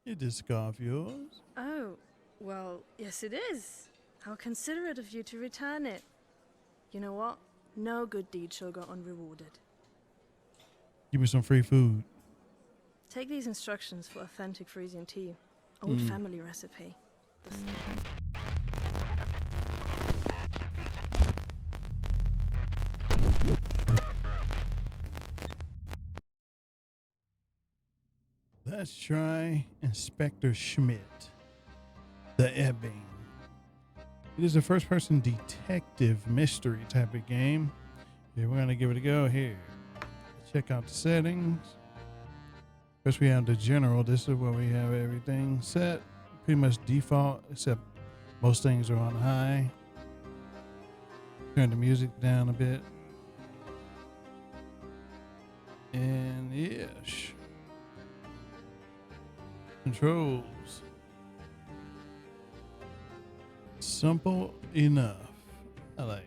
Is this scarf yours? Oh, well, yes it is. How considerate of you to return it. You know what? No good deed shall go unrewarded. Give me some free food. Take these instructions for authentic Frisian tea. Old family recipe. Let's try Inspector Schmidt, the Ebbing. It is a first-person detective mystery type of game. Yeah, we're gonna give it a go here. Check out the settings. First, we have the general. This is where we have everything set. Pretty much default, except most things are on high. Turn the music down a bit. And yes. Controls. Simple enough. I like it.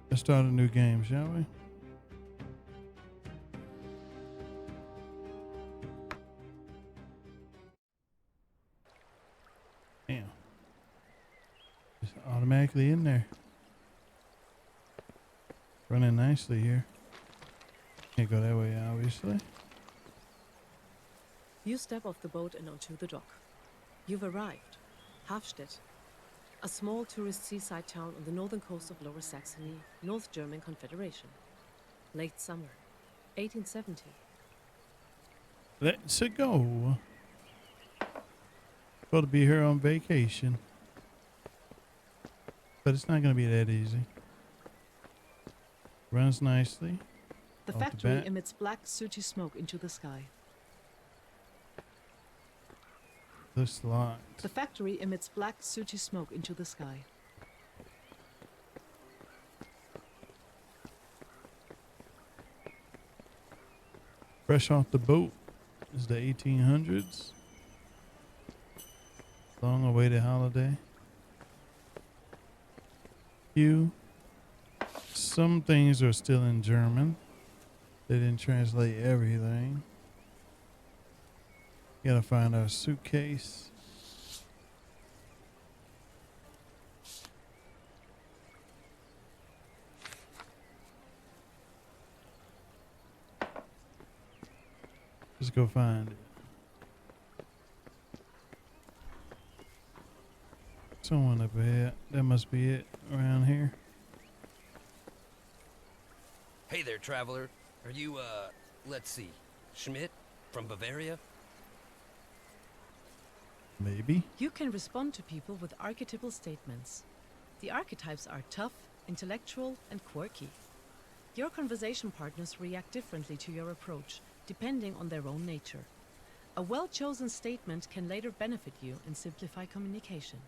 Let's start a new game, shall we? Damn. It's automatically in there. Running nicely here. Can't go that way, obviously. You step off the boat and onto the dock. You've arrived. Havstedt, a small tourist seaside town on the northern coast of Lower Saxony, North German Confederation. Late summer, 1870. Let's go. Supposed to be here on vacation. But it's not going to be that easy. Runs nicely. The Off the factory bat. emits black, sooty smoke into the sky. Looks locked. The factory emits black, sooty smoke into the sky. Fresh off the boat is the 1800s. Long awaited holiday. Some things are still in German. They didn't translate everything. Gotta find our suitcase. Let's go find it. Someone up ahead. That must be it around here. Hey there, traveler. Are you, let's see, Schmidt from Bavaria? Maybe. You can respond to people with archetypal statements. The archetypes are tough, intellectual, and quirky. Your conversation partners react differently to your approach, depending on their own nature. A well-chosen statement can later benefit you and simplify communication.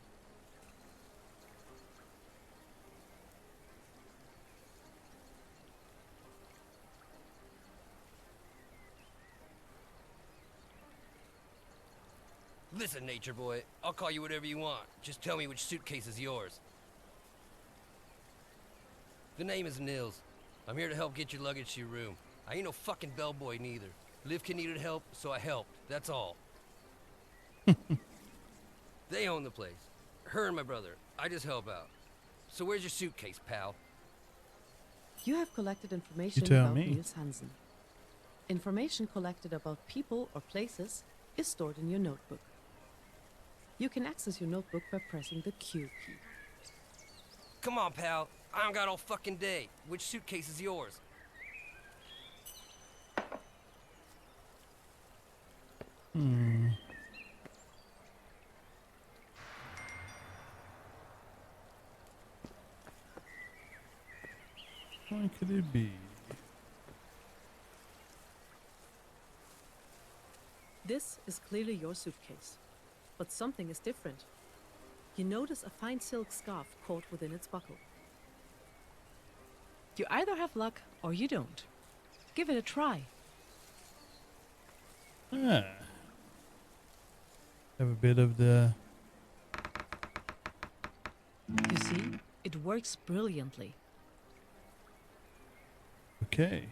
Listen, nature boy, I'll call you whatever you want. Just tell me which suitcase is yours. The name is Nils. I'm here to help get your luggage to your room. I ain't no fucking bellboy neither. Livkin needed help, so I helped. That's all. They own the place. Her and my brother. I just help out. So where's your suitcase, pal? You have collected information tell about me. Niels Hansen. Information collected about people or places is stored in your notebook. You can access your notebook by pressing the Q key. Come on, pal. I don't got all fucking day. Which suitcase is yours? What could it be? This is clearly your suitcase, but something is different. You notice a fine silk scarf caught within its buckle. You either have luck or you don't. Give it a try. Ah. Have a bit of the... You see, it works brilliantly. Okay.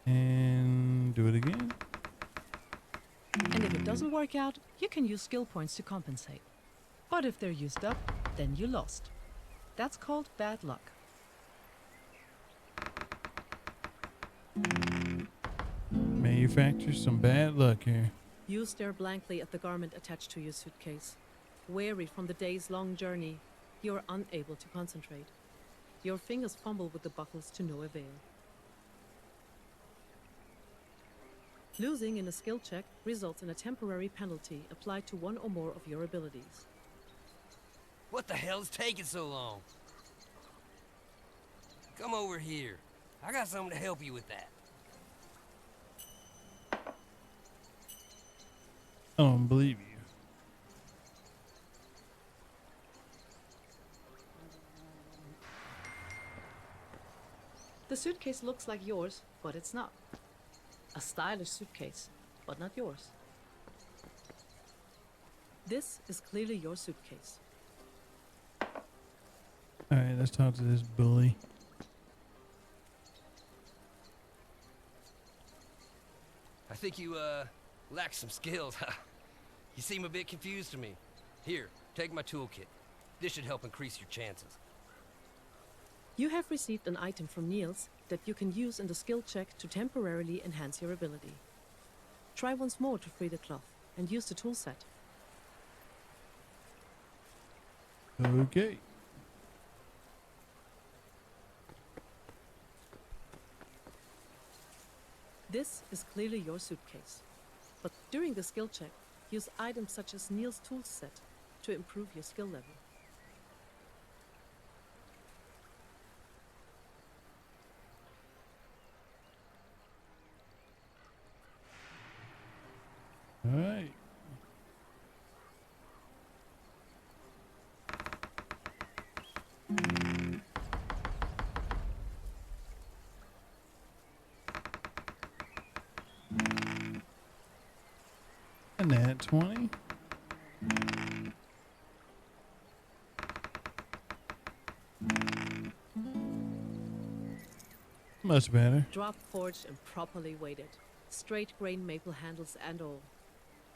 And do it again. And if it doesn't work out, you can use skill points to compensate. But if they're used up, then you lost. That's called bad luck. Manufacture some bad luck here. You stare blankly at the garment attached to your suitcase. Weary from the day's long journey, you are unable to concentrate. Your fingers fumble with the buckles to no avail. Losing in a skill check results in a temporary penalty applied to one or more of your abilities. What the hell is taking so long? Come over here. I got something to help you with that. I don't believe you. The suitcase looks like yours, but it's not. A stylish suitcase, but not yours. This is clearly your suitcase. Alright, let's talk to this bully. I think you, lack some skills. You seem a bit confused to me. Here, take my toolkit. This should help increase your chances. You have received an item from Niels that you can use in the skill check to temporarily enhance your ability. Try once more to free the cloth and use the tool set. Okay. This is clearly your suitcase. But during the skill check, use items such as Niels' tool set to improve your skill level. Alright. And that 20. Much better. Drop forged and properly weighted. Straight grain maple handles and all.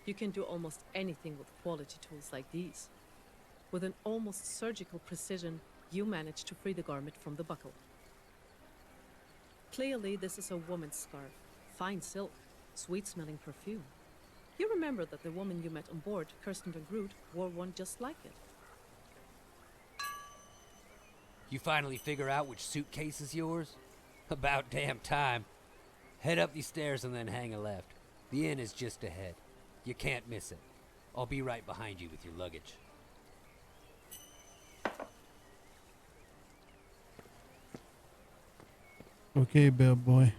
You can do almost anything with quality tools like these. With an almost surgical precision, you manage to free the garment from the buckle. Clearly, this is a woman's scarf. Fine silk, sweet-smelling perfume. You remember that the woman you met on board, Kirsten de Groot, wore one just like it. You finally figure out which suitcase is yours? About damn time. Head up these stairs and then hang a left. The inn is just ahead. You can't miss it. I'll be right behind you with your luggage. Okay, bellboy.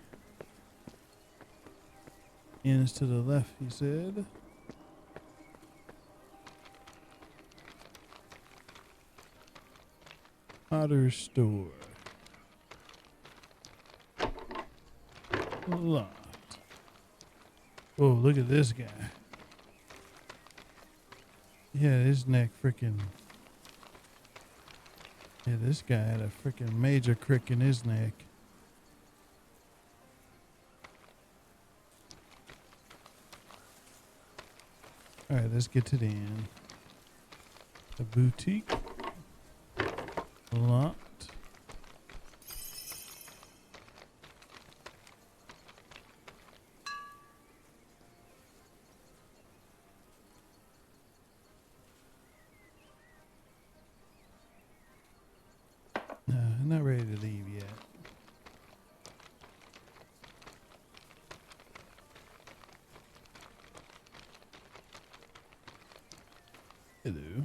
Inn is to the left, he said. Potter's store. Locked. Oh, look at this guy. Yeah, his neck freaking. Yeah, this guy had a freaking major crick in his neck. All right, let's get to the end. The boutique. Locked. No, I'm not ready to leave yet. Hello.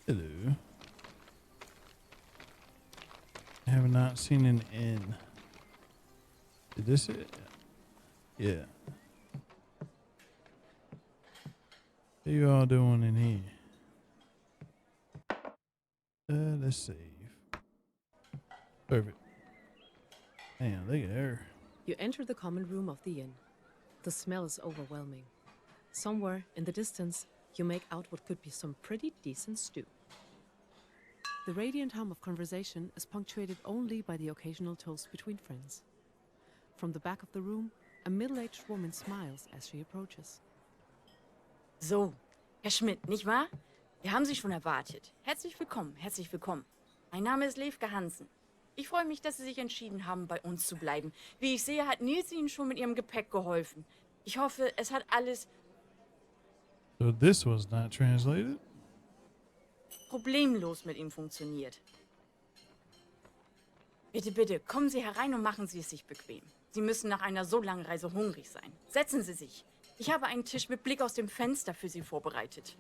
Hello. I have not seen an inn. Is this it? Yeah. What you all doing in here? Let's save. Perfect. Man, look at her. You enter the common room of the inn. The smell is overwhelming. Somewhere in the distance, you make out what could be some pretty decent stew. The radiant hum of conversation is punctuated only by the occasional toast between friends. From the back of the room, a middle-aged woman smiles as she approaches. So, Herr Schmidt, nicht wahr? Wir haben Sie schon erwartet. Herzlich willkommen, herzlich willkommen. Mein Name ist Bente Hansen. Ich freue mich, dass Sie sich entschieden haben, bei uns zu bleiben. Wie ich sehe, hat Nils Ihnen schon mit Ihrem Gepäck geholfen. Ich hoffe, es hat alles So this was not translated. problemlos mit ihm funktioniert. Bitte, bitte, kommen Sie herein und machen Sie es sich bequem. Sie müssen nach einer so langen Reise hungrig sein. Setzen Sie sich. Ich habe einen Tisch mit Blick aus dem Fenster für Sie vorbereitet.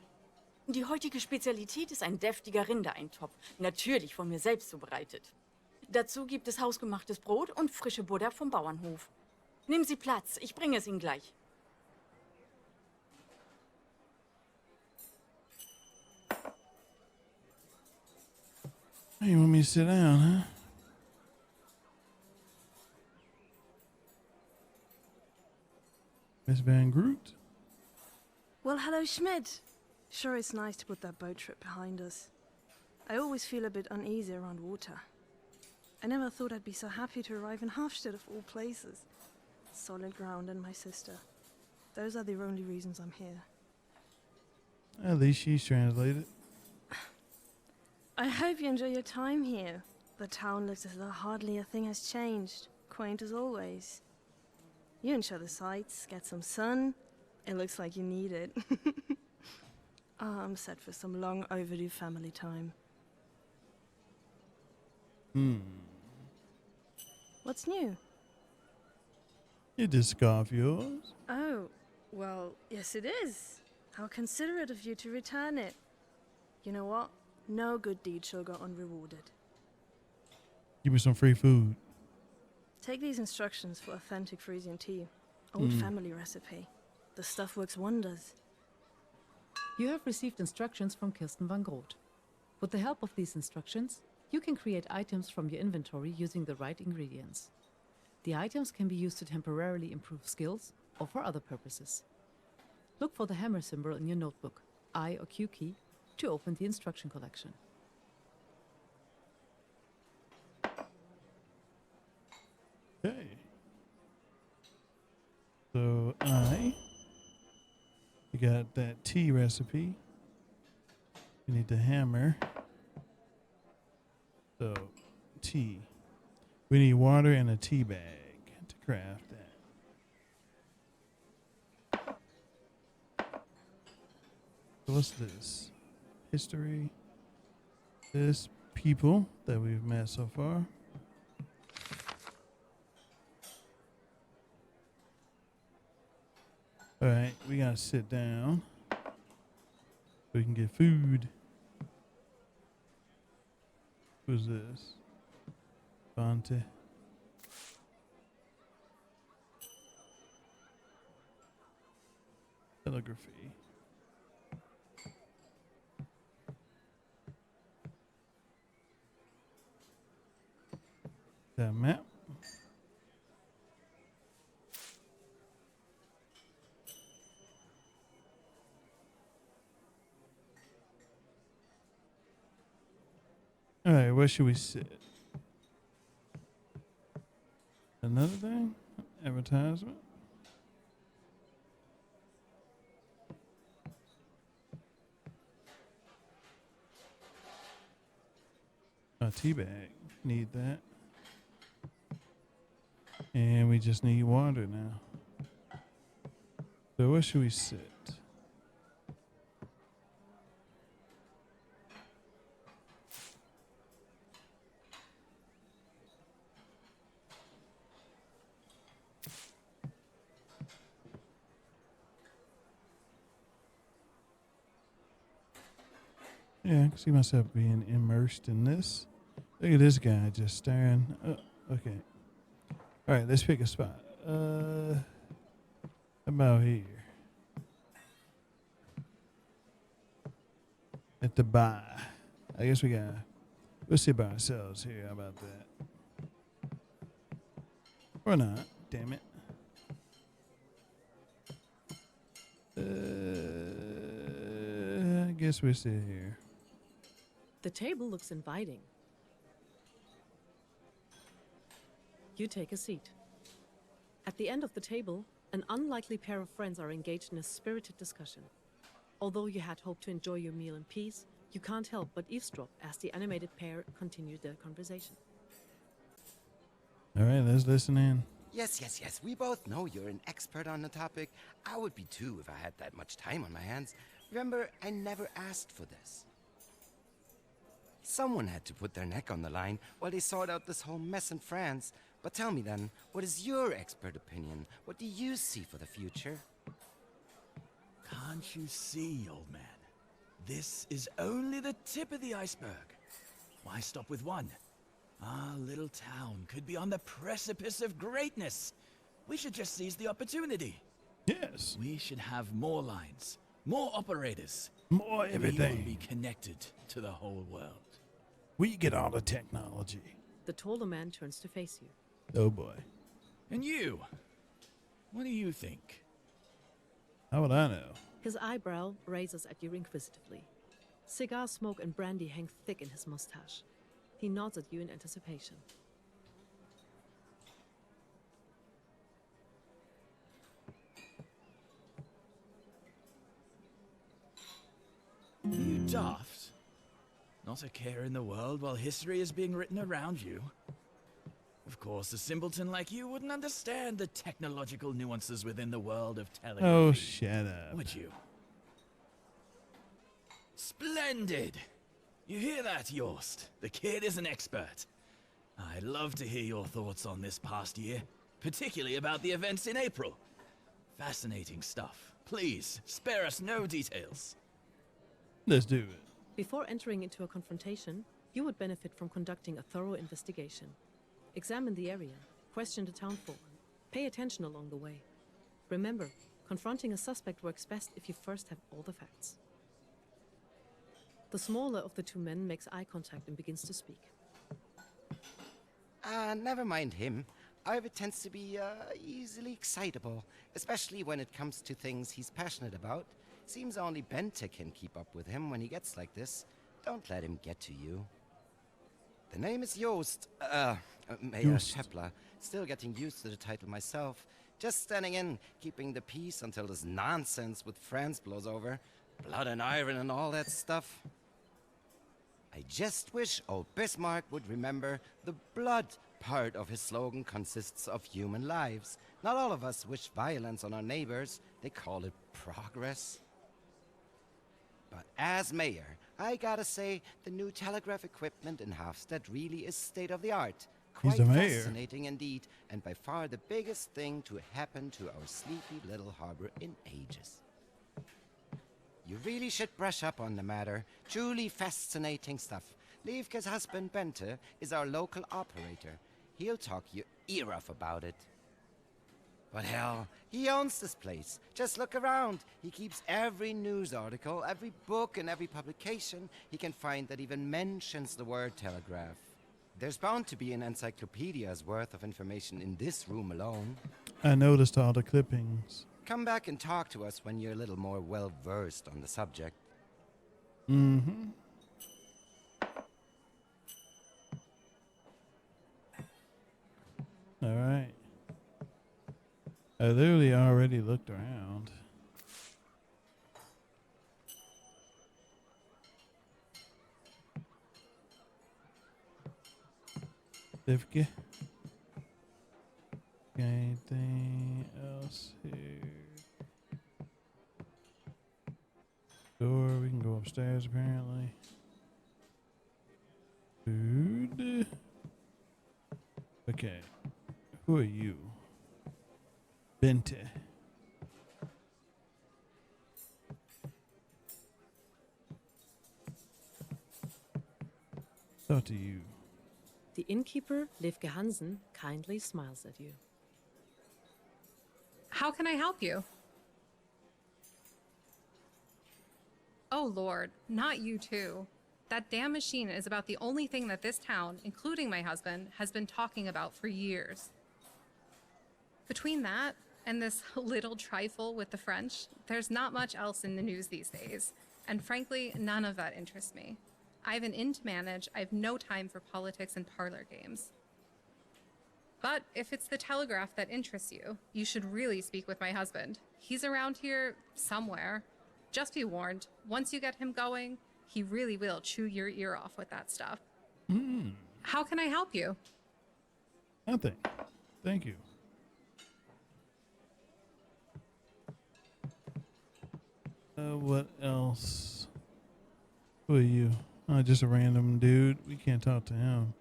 Die heutige Spezialität ist ein deftiger Rindereintopf, natürlich von mir selbst zubereitet. Dazu gibt es hausgemachtes Brot und frische Butter vom Bauernhof. Nehmen Sie Platz, ich bringe es Ihnen gleich. You want me to sit down, huh? Miss Van Groot? Well, hello, Schmidt. Sure, it's nice to put that boat trip behind us. I always feel a bit uneasy around water. I never thought I'd be so happy to arrive in Havstedt of all places. Solid ground and my sister. Those are the only reasons I'm here. At least she's translated. I hope you enjoy your time here. The town looks as though hardly a thing has changed. Quaint as always. You enjoy the sights, get some sun. It looks like you need it. I'm set for some long overdue family time. What's new? Is this scarf yours? Oh, well, yes it is. How considerate of you to return it. You know what? No good deed shall go unrewarded. Give me some free food. Take these instructions for authentic Frisian tea. Old family recipe. The stuff works wonders. You have received instructions from Kirsten van Groot. With the help of these instructions, you can create items from your inventory using the right ingredients. The items can be used to temporarily improve skills or for other purposes. Look for the hammer symbol in your notebook, I or Q key, to open the instruction collection. Okay. So you got that tea recipe. You need the hammer. So tea. We need water and a tea bag to craft that. So what's this? History. This people that we've met so far. All right, we gotta sit down so we can get food. Who's this? Bente. Telegraphy. That map. All right, where should we sit? Another thing? Advertisement? A tea bag. Need that. And we just need water now. So where should we sit? Yeah, I can see myself being immersed in this. Look at this guy just staring. Okay. All right, let's pick a spot. About here. At the bar. I guess we'll sit by ourselves here. How about that? Or not. Damn it. I guess we'll sit here. The table looks inviting. You take a seat. At the end of the table, an unlikely pair of friends are engaged in a spirited discussion. Although you had hoped to enjoy your meal in peace, you can't help but eavesdrop as the animated pair continue their conversation. All right, let's listen in. Yes. We both know you're an expert on the topic. I would be too if I had that much time on my hands. Remember, I never asked for this. Someone had to put their neck on the line while they sort out this whole mess in France. But tell me then, what is your expert opinion? What do you see for the future? Can't you see, old man? This is only the tip of the iceberg. Why stop with one? Our little town could be on the precipice of greatness. We should just seize the opportunity. Yes. We should have more lines, more operators. More We will everything. be connected to the whole world. We get all the technology. The taller man turns to face you. Oh boy. And you? What do you think? How would I know? His eyebrow raises at you inquisitively. Cigar smoke and brandy hang thick in his mustache. He nods at you in anticipation. You daft? Not a care in the world while history is being written around you. Of course, a simpleton like you wouldn't understand the technological nuances within the world of telegraphy. Oh, shut up. Would you? Splendid! You hear that, Jost? The kid is an expert. I'd love to hear your thoughts on this past year, particularly about the events in April. Fascinating stuff. Please, spare us no details. Let's do it. Before entering into a confrontation, you would benefit from conducting a thorough investigation. Examine the area, question the townfolk, pay attention along the way. Remember, confronting a suspect works best if you first have all the facts. The smaller of the two men makes eye contact and begins to speak. Never mind him. Ivor tends to be, easily excitable, especially when it comes to things he's passionate about. Seems only Bente can keep up with him when he gets like this. Don't let him get to you. The name is Jost, Mayor Jost. Schepler. Still getting used to the title myself. Just standing in, keeping the peace until this nonsense with France blows over. Blood and iron and all that stuff. I just wish old Bismarck would remember the blood part of his slogan consists of human lives. Not all of us wish violence on our neighbors. They call it progress. But as mayor, I gotta say, the new telegraph equipment in Havstedt really is state-of-the-art. He's Quite the mayor. fascinating indeed, and by far the biggest thing to happen to our sleepy little harbor in ages. You really should brush up on the matter. Truly fascinating stuff. Lievke's husband Bente is our local operator. He'll talk your ear off about it. But hell, he owns this place. Just look around. He keeps every news article, every book, and every publication he can find that even mentions the word telegraph. There's bound to be an encyclopedia's worth of information in this room alone. I noticed all the clippings. Come back and talk to us when you're a little more well-versed on the subject. Mm-hmm. All right. I literally already looked around. Certificate. Anything else here? Door. We can go upstairs apparently. Food. Okay. Who are you? Bente. Talk to you. The innkeeper, Bente Hansen, kindly smiles at you. How can I help you? Oh Lord, not you too. That damn machine is about the only thing that this town, including my husband, has been talking about for years. Between that and this little trifle with the French, there's not much else in the news these days. And frankly, none of that interests me. I have an inn to manage. I have no time for politics and parlor games. But if it's the telegraph that interests you, you should really speak with my husband. He's around here somewhere. Just be warned, once you get him going, he really will chew your ear off with that stuff. How can I help you? Nothing. Thank you. What else? Who are you? Oh, just a random dude. We can't talk to him.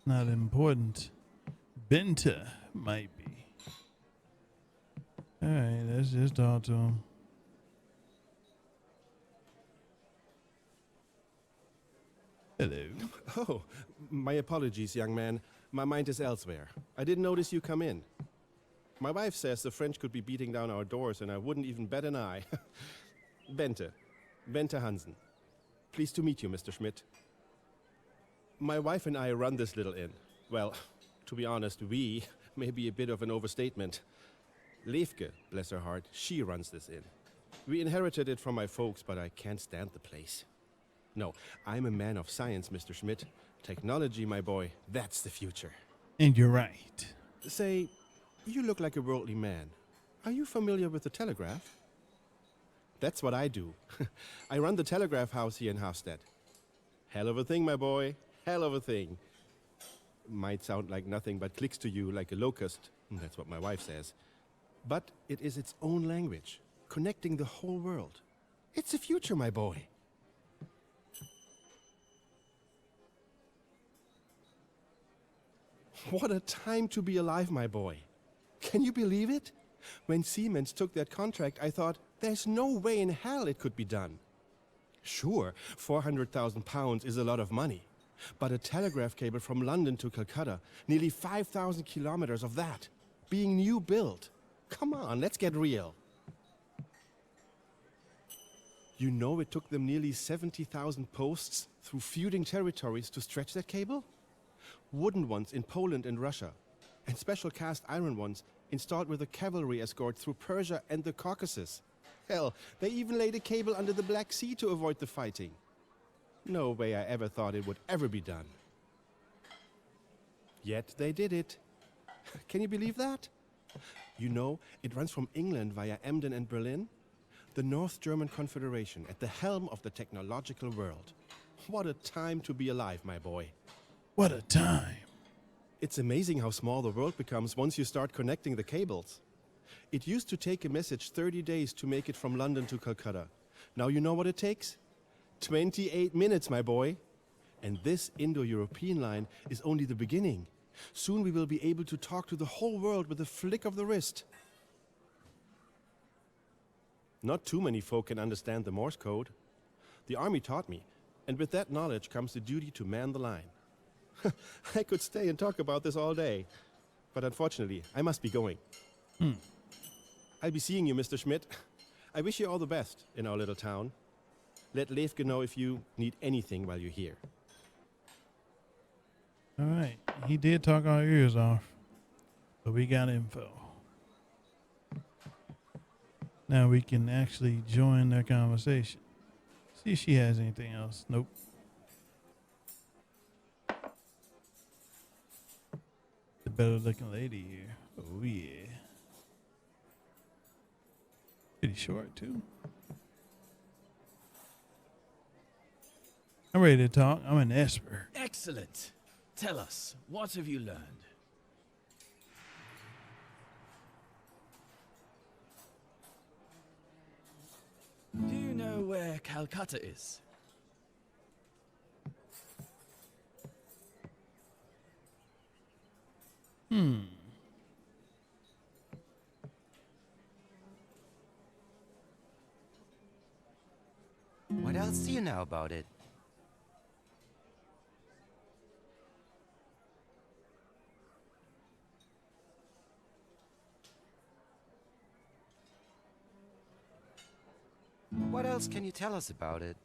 Not important. Bente might be. All right, let's just talk to him. Hello. Oh, my apologies, young man. My mind is elsewhere. I didn't notice you come in. My wife says the French could be beating down our doors, and I wouldn't even bat an eye. Bente Hansen. Pleased to meet you, Mr. Schmidt. My wife and I run this little inn. Well, to be honest, we may be a bit of an overstatement. Levke, bless her heart, she runs this inn. We inherited it from my folks, but I can't stand the place. No, I'm a man of science, Mr. Schmidt. Technology, my boy, that's the future. And you're right. Say, you look like a worldly man. Are you familiar with the telegraph? That's what I do. I run the telegraph house here in Havstedt. Hell of a thing, my boy. Hell of a thing. Might sound like nothing but clicks to you like a locust. That's what my wife says. But it is its own language, connecting the whole world. It's the future, my boy. What a time to be alive, my boy. Can you believe it? When Siemens took that contract, I thought, there's no way in hell it could be done. Sure, £400,000 is a lot of money. But a telegraph cable from London to Calcutta, nearly 5,000 kilometers of that, being new built. Come on, let's get real. You know it took them nearly 70,000 posts through feuding territories to stretch that cable? Wooden ones in Poland and Russia, and special cast iron ones installed with a cavalry escort through Persia and the Caucasus. Hell, they even laid a cable under the Black Sea to avoid the fighting. No way I ever thought it would ever be done. Yet they did it. Can you believe that? You know, it runs from England via Emden and Berlin. The North German Confederation at the helm of the technological world. What a time to be alive, my boy. What a time. It's amazing how small the world becomes once you start connecting the cables. It used to take a message 30 days to make it from London to Calcutta. Now you know what it takes? 28 minutes, my boy. And this Indo-European line is only the beginning. Soon we will be able to talk to the whole world with a flick of the wrist. Not too many folk can understand the Morse code. The army taught me, and with that knowledge comes the duty to man the line. I could stay and talk about this all day, but unfortunately, I must be going. I'll be seeing you, Mr. Schmidt. I wish you all the best in our little town. Let Levke know if you need anything while you're here. All right. He did talk our ears off, but we got info. Now we can actually join their conversation. See if she has anything else. Nope. The better looking lady here. Oh, yeah. Pretty short, too. I'm ready to talk. I'm an expert. Excellent. Tell us, what have you learned? Do you know where Calcutta is? What else do you know about it? What else can you tell us about it?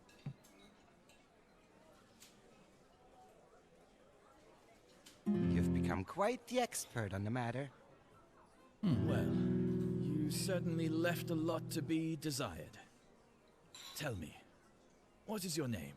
You've become quite the expert on the matter. Well, you certainly left a lot to be desired. Tell me, what is your name?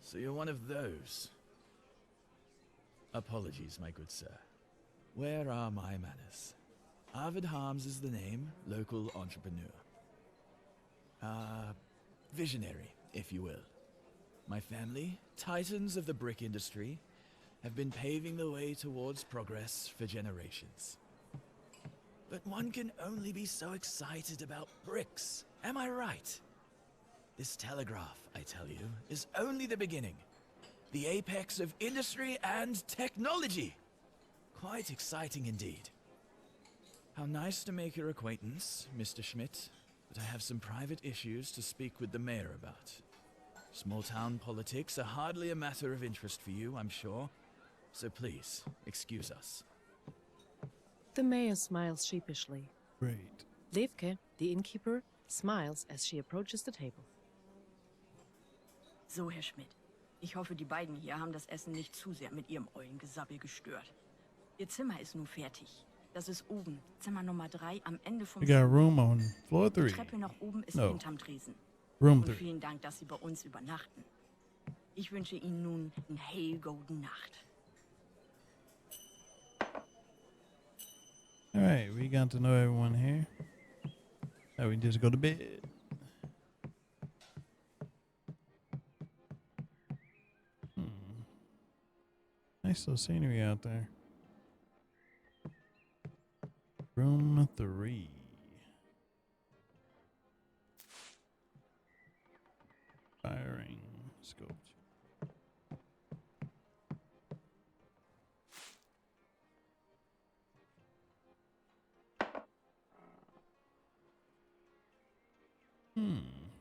So you're one of those. Apologies, my good sir. Where are my manners? Arvid Harms is the name, local entrepreneur. Visionary, if you will. My family, titans of the brick industry, have been paving the way towards progress for generations. But one can only be so excited about bricks, am I right? This telegraph, I tell you, is only the beginning. The apex of industry and technology. Quite exciting indeed. How nice to make your acquaintance, Mr. Schmidt, but I have some private issues to speak with the mayor about. Small-town politics are hardly a matter of interest for you, I'm sure, so please, excuse us. The mayor smiles sheepishly. Great. Levke, the innkeeper, smiles as she approaches the table. So, Herr Schmidt. Ich hoffe, die beiden hier haben das Essen nicht zu sehr mit ihrem Eulengesabbel gestört. Ihr Zimmer ist nun fertig. Das ist oben, Zimmer Nummer 3 am Ende vom We got Flur. room on floor Die 3. Treppe nach oben ist No. hinterm Tresen. Room Und 3. vielen Dank, dass Sie bei uns übernachten. Ich wünsche Ihnen nun eine hell golden Nacht. All right, we got to know everyone here. Now we can just go to bed. Nice little scenery out there. Room 3. Firing sculpture.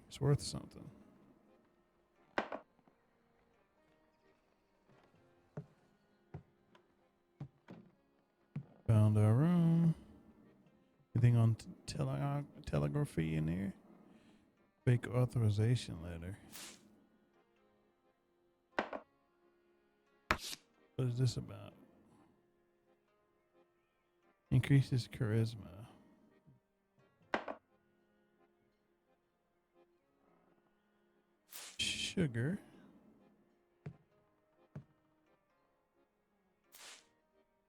It's worth something. Found our room. Anything on telegraphy in there? Fake authorization letter. What is this about? Increases charisma. Sugar.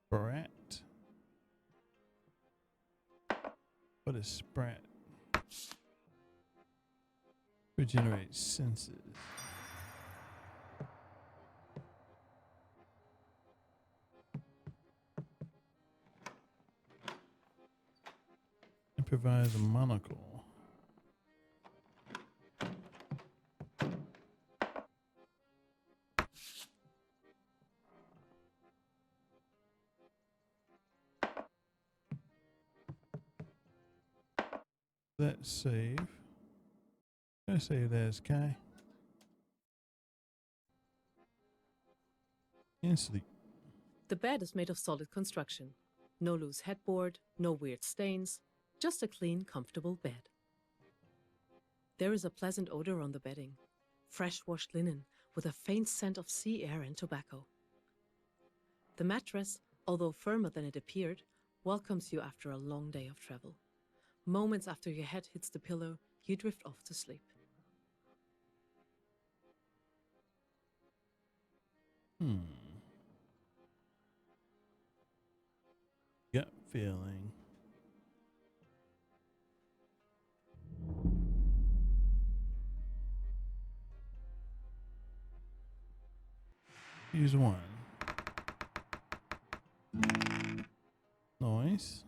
Brat. What is sprat? Regenerate senses. Improvise a monocle. Let's save. Let's save that as Kai. And sleep. The bed is made of solid construction. No loose headboard, no weird stains, just a clean, comfortable bed. There is a pleasant odor on the bedding, fresh washed linen with a faint scent of sea air and tobacco. The mattress, although firmer than it appeared, welcomes you after a long day of travel. Moments after your head hits the pillow, you drift off to sleep. Gut feeling. Use one. Noise.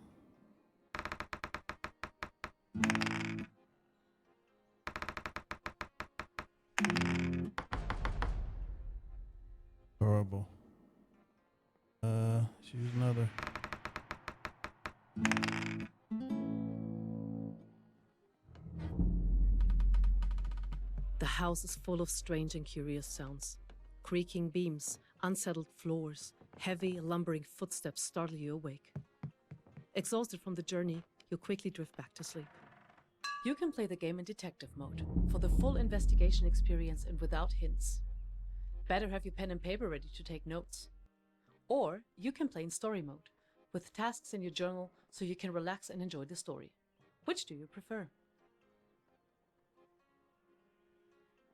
Horrible. Choose another. The house is full of strange and curious sounds. Creaking beams, unsettled floors, heavy, lumbering footsteps startle you awake. Exhausted from the journey, you quickly drift back to sleep. You can play the game in detective mode, for the full investigation experience and without hints. Better have your pen and paper ready to take notes. Or you can play in story mode, with tasks in your journal so you can relax and enjoy the story. Which do you prefer?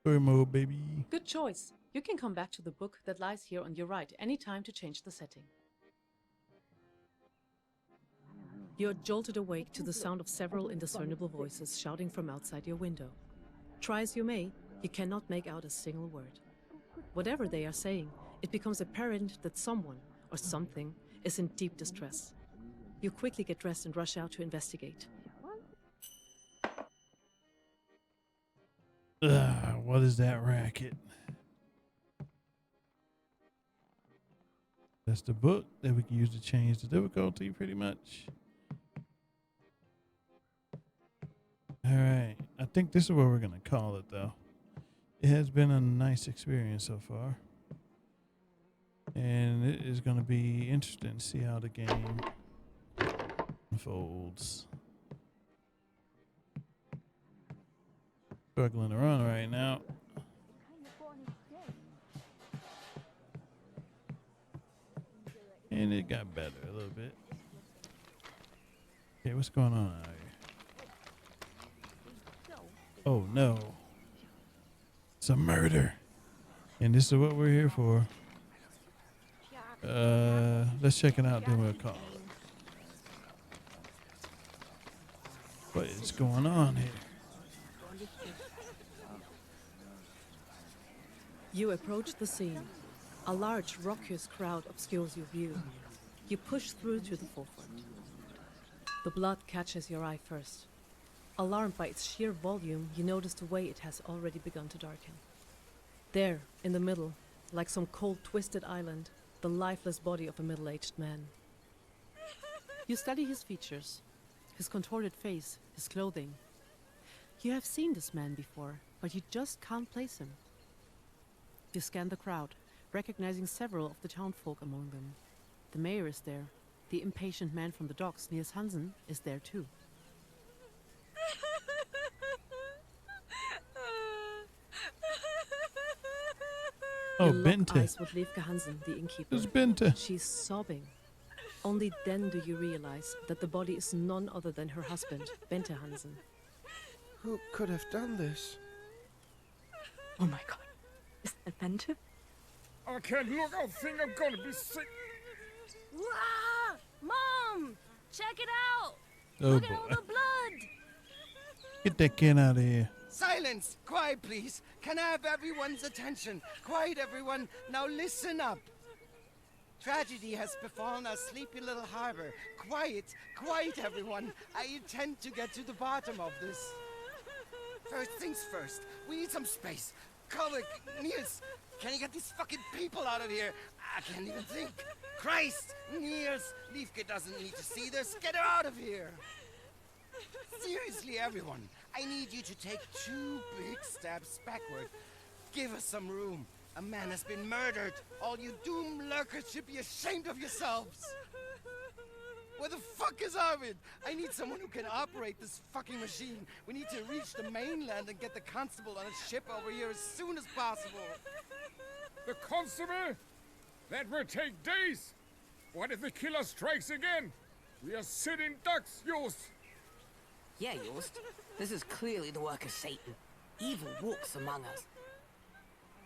Story mode, baby. Good choice. You can come back to the book that lies here on your right anytime to change the setting. You're jolted awake to the sound of several indiscernible voices shouting from outside your window. Try as you may, you cannot make out a single word. Whatever they are saying, it becomes apparent that someone or something is in deep distress. You quickly get dressed and rush out to investigate. What is that racket? That's the book that we can use to change the difficulty, pretty much. All right. I think this is what we're going to call it, though. It has been a nice experience so far. And it is going to be interesting to see how the game unfolds. Struggling to run right now. And it got better a little bit. Okay, what's going on out here? Oh no. It's a murder. And this is what we're here for. Let's check it out, then we'll call it. What is going on here? You approach the scene. A large, raucous crowd obscures your view. You push through to the forefront. The blood catches your eye first. Alarmed by its sheer volume, you notice the way it has already begun to darken. There, in the middle, like some cold, twisted island, the lifeless body of a middle-aged man. You study his features, his contorted face, his clothing. You have seen this man before, but you just can't place him. You scan the crowd, recognizing several of the townfolk among them. The mayor is there. The impatient man from the docks, Bente Hansen, is there too. Oh, You lock Bente. eyes with Bente Hansen, the innkeeper. It's Bente. She's sobbing. Only then do you realize that the body is none other than her husband, Bente Hansen. Who could have done this? Oh my God. Is that Bente? I can't look, I think I'm gonna be sick. Wah! Mom! Check it out! Oh Look at all boy. the blood! Get that kid out of here. Silence! Quiet, please. Can I have everyone's attention? Quiet, everyone. Now listen up. Tragedy has befallen our sleepy little harbor. Quiet, quiet, everyone. I intend to get to the bottom of this. First things first, we need some space. Kovic, Niels, can you get these fucking people out of here? I can't even think. Christ, Niels, Liefke doesn't need to see this. Get her out of here. Seriously, everyone, I need you to take 2 big steps backward. Give us some room. A man has been murdered. All you doom lurkers should be ashamed of yourselves. Where the fuck is Arvid? I need someone who can operate this fucking machine. We need to reach the mainland and get the constable on a ship over here as soon as possible. The constable? That will take days. What if the killer strikes again? We are sitting ducks, Jost. Yeah, Jost. This is clearly the work of Satan. Evil walks among us.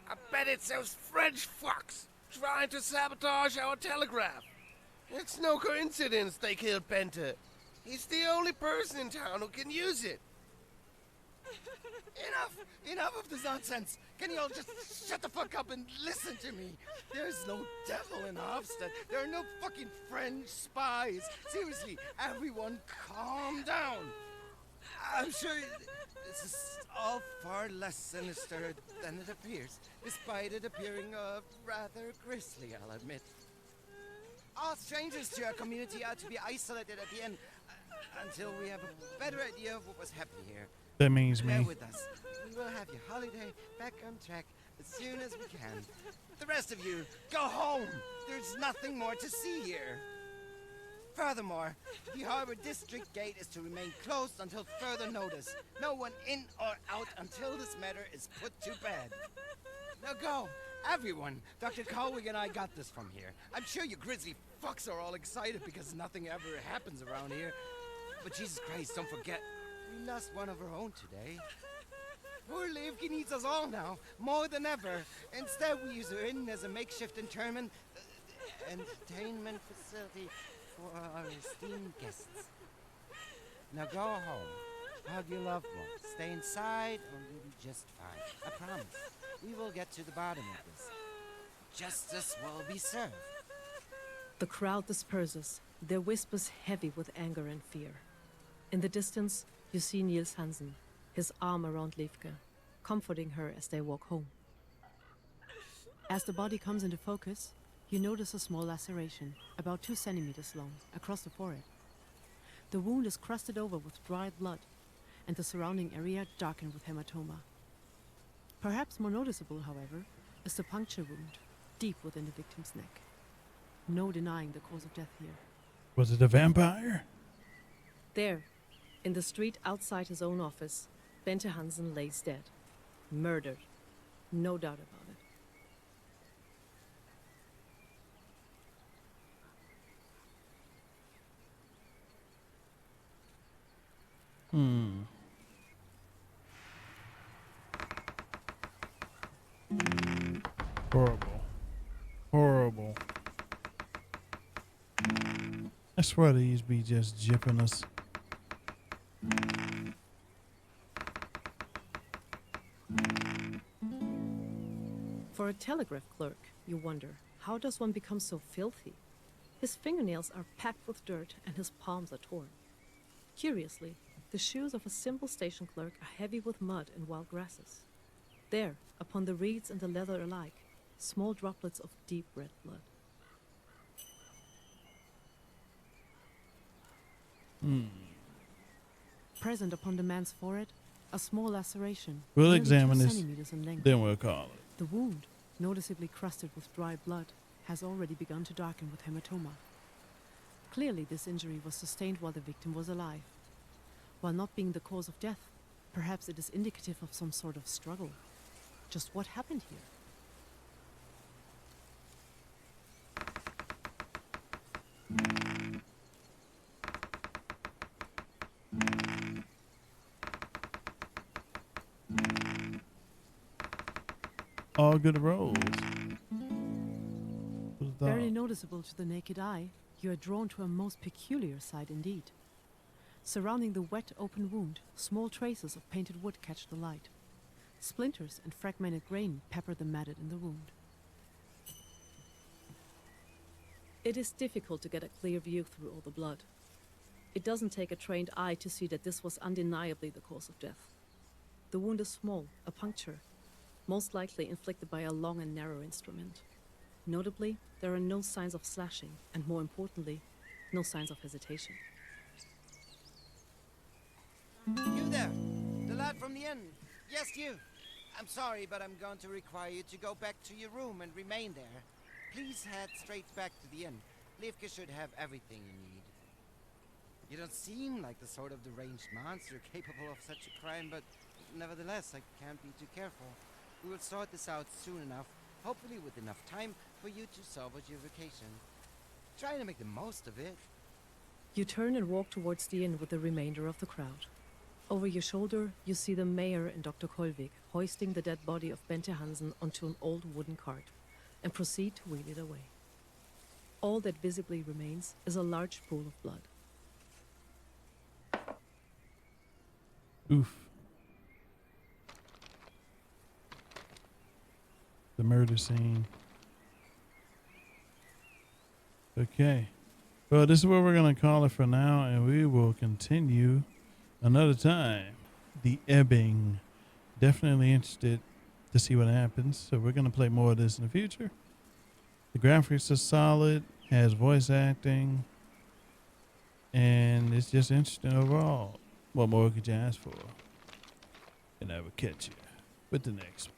I bet it's those French fucks trying to sabotage our telegraph. It's no coincidence they killed Bente. He's the only person in town who can use it. Enough of this nonsense. Can you all just shut the fuck up and listen to me? There's no devil in Havstedt. There are no fucking French spies. Seriously, everyone calm down. I'm sure this is all far less sinister than it appears, despite it appearing rather grisly, I'll admit. All strangers to our community are to be isolated at the end until we have a better idea of what was happening here. That means Bear me. with us. We will have your holiday back on track as soon as we can. The rest of you, go home. There's nothing more to see here. Furthermore, the harbor district gate is to remain closed until further notice. No one in or out until this matter is put to bed. Now go, everyone. Dr. Colwig and I got this from here. I'm sure you grizzly fucks are all excited because nothing ever happens around here. But Jesus Christ, don't forget, we lost one of our own today. Poor Livki needs us all now, more than ever. Instead, we use her in as a makeshift entertainment facility for our esteemed guests. Now go home, hug your loved ones, stay inside, and you'll be just fine. I promise. We will get to the bottom of this. Justice will be served. The crowd disperses, their whispers heavy with anger and fear. In the distance, you see Niels Hansen, his arm around Livke, comforting her as they walk home. As the body comes into focus, you notice a small laceration, about 2 centimeters long, across the forehead. The wound is crusted over with dried blood, and the surrounding area darkened with hematoma. Perhaps more noticeable, however, is the puncture wound, deep within the victim's neck. No denying the cause of death here. Was it a vampire? There, in the street outside his own office, Bente Hansen lays dead. Murdered. No doubt about it. Horrible. Horrible. I swear these be just jipping us. For a telegraph clerk, you wonder, how does one become so filthy? His fingernails are packed with dirt and his palms are torn. Curiously, the shoes of a simple station clerk are heavy with mud and wild grasses. There, upon the reeds and the leather alike, small droplets of deep red blood. Present upon the man's forehead, a small laceration. We'll nearly examine 2 this, centimeters in length. then we'll call it. The wound, noticeably crusted with dry blood, has already begun to darken with hematoma. Clearly, this injury was sustained while the victim was alive. While not being the cause of death, perhaps it is indicative of some sort of struggle. Just what happened here? All good rolls. Very noticeable to the naked eye, you are drawn to a most peculiar sight indeed. Surrounding the wet, open wound, small traces of painted wood catch the light. Splinters and fragmented grain pepper the matted in the wound. It is difficult to get a clear view through all the blood. It doesn't take a trained eye to see that this was undeniably the cause of death. The wound is small, a puncture, most likely inflicted by a long and narrow instrument. Notably, there are no signs of slashing, and more importantly, no signs of hesitation. You there, the lad from the inn. Yes, you. I'm sorry, but I'm going to require you to go back to your room and remain there. Please head straight back to the inn. Livke should have everything you need. You don't seem like the sort of deranged monster capable of such a crime, but nevertheless, I can't be too careful. We will sort this out soon enough, hopefully with enough time for you to salvage your vacation. Try to make the most of it. You turn and walk towards the inn with the remainder of the crowd. Over your shoulder, you see the mayor and Dr. Kolvig hoisting the dead body of Bente Hansen onto an old wooden cart and proceed to wheel it away. All that visibly remains is a large pool of blood. Oof. The murder scene. Okay. Well, this is what we're going to call it for now, and we will continue another time. The Ebbing. Definitely interested to see what happens, so we're going to play more of this in the future. The graphics are solid, has voice acting, and it's just interesting overall. What more could you ask for? And I will catch you with the next one.